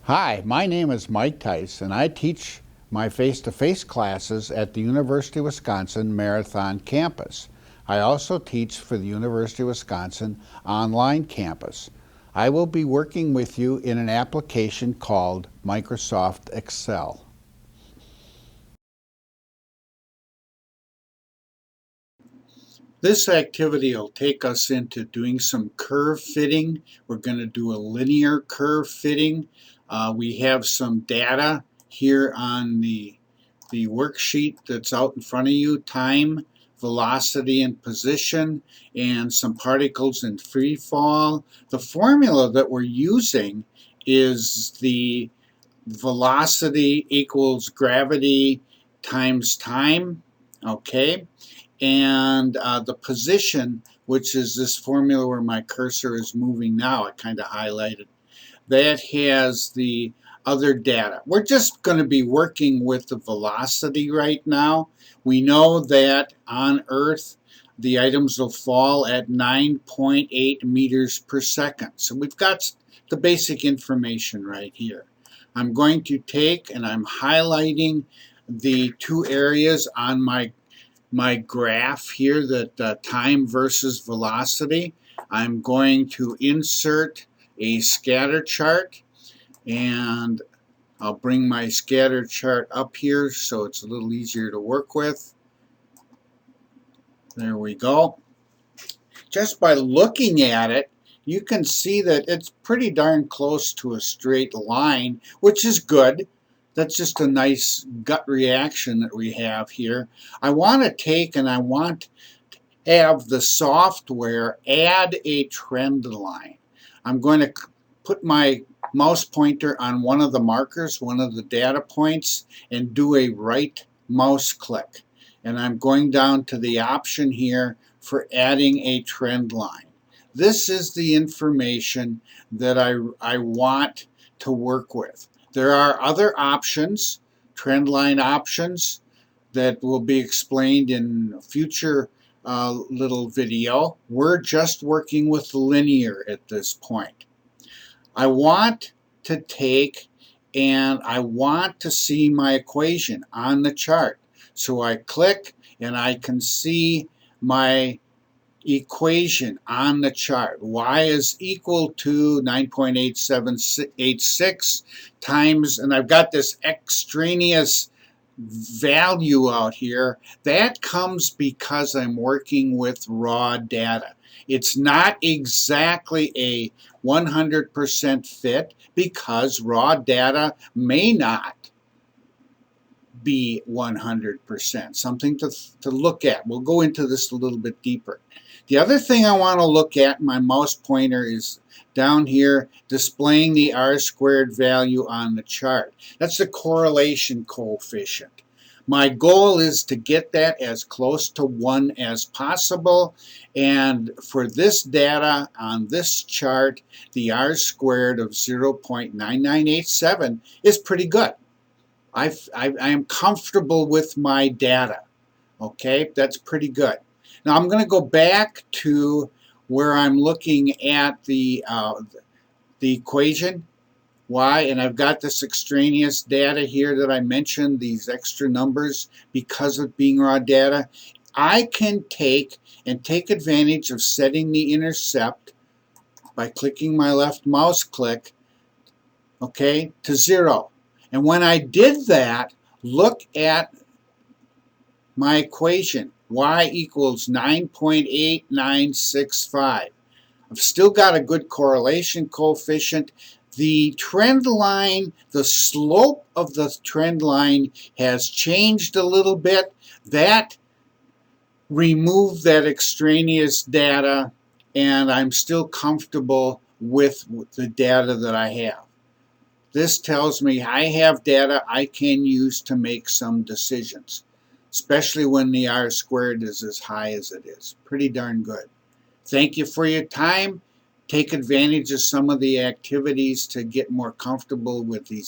Hi, my name is Mike Theiss, and I teach my face-to-face classes at the University of Wisconsin Marathon campus. I also teach for the University of Wisconsin online campus. I will be working with you in an application called Microsoft Excel. This activity will take us into doing some curve fitting. We're going to do a linear curve fitting. We have some data here on the worksheet that's out in front of you: time, velocity, and position, and some particles in free fall. The formula that we're using is the velocity equals gravity times time, okay? And the position, which is this formula where my cursor is moving now, I kind of highlighted, that has the other data. We're just going to be working with the velocity right now. We know that on Earth the items will fall at 9.8 meters per second. So we've got the basic information right here. I'm going to take and I'm highlighting the two areas on my graph here, that time versus velocity. I'm going to insert a scatter chart, and I'll bring my scatter chart up here so it's a little easier to work with. There we go. Just by looking at it, you can see that it's pretty darn close to a straight line, which is good. That's just a nice gut reaction that we have here. I want to take and I want to have the software add a trend line. I'm going to put my mouse pointer on one of the markers, one of the data points, and do a right mouse click. And I'm going down to the option here for adding a trend line. This is the information that I want to work with. There are other options, trend line options, that will be explained in a future little video. We're just working with linear at this point. I want to take and I want to see my equation on the chart. So I click and I can see my equation on the chart. Y is equal to 9.8786 times, and I've got this extraneous value out here. That comes because I'm working with raw data. It's not exactly a 100% fit because raw data may not be 100%. Something to look at. We'll go into this a little bit deeper. The other thing I want to look at, my mouse pointer is down here displaying the R-squared value on the chart. That's the correlation coefficient. My goal is to get that as close to 1 as possible, and for this data on this chart, the R-squared of 0.9987 is pretty good. I am comfortable with my data. Okay, that's pretty good. Now I'm going to go back to where I'm looking at the equation y, and I've got this extraneous data here that I mentioned, these extra numbers because of being raw data. I can take advantage of setting the intercept by clicking my left mouse click, okay, to 0. And when I did that, look at my equation. Y equals 9.8965. I've still got a good correlation coefficient. The trend line, the slope of the trend line has changed a little bit. That removed that extraneous data, and I'm still comfortable with the data that I have. This tells me I have data I can use to make some decisions, especially when the R-squared is as high as it is. Pretty darn good. Thank you for your time. Take advantage of some of the activities to get more comfortable with these